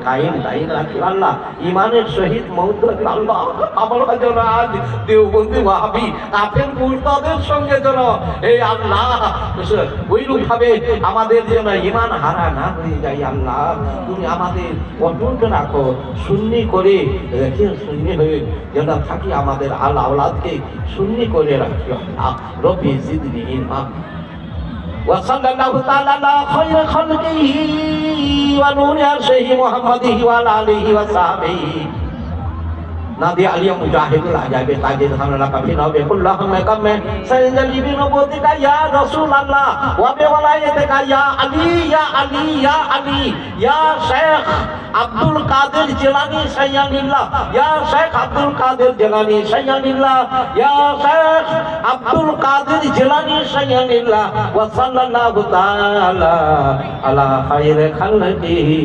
কায়েম দায়ী রাখেন আল্লাহ, ইমানের সহিত মৌত আল্লাহ। আমরা যেন আজ দেওবন্দি ওয়াহাবি কাফের মুরতাদের সঙ্গে যেন এই আল্লাহ ওইরূপ ভাবে আমাদের যেন ইমান হারা না হয়ে যায় আল্লাহ। তুমি আমাদের অটুট রাখো, সুন্নি করে রেখে সুন্নি হয়ে যেন থাকি, আমাদের আল্লাহ আওলাদকে সুন্নি করে রাখি আল্লাহ। রব্বি জিদনি ইলমা وصلى الله تعالى على خير خلقه ونور عرشه محمده وعلى آله وصحبه نادي علي مجاهد العجائب تاجد خاننا كفينا بكل هم كم سيجلي بنبوتك يا رسول الله وبولايتك يا علي يا علي يا علي يا شيخ আব্দুল কাদের জিলানী সাইয়ানিল্লাহ, ইয়া শেখ আব্দুল কাদের জিলানী সাইয়ানিল্লাহ, ইয়া শেখ আব্দুল কাদের জিলানী সাইয়ানিল্লাহ। ওয়া সাল্লাল্লাহু তাআলা আলা খায়রি খালকিহি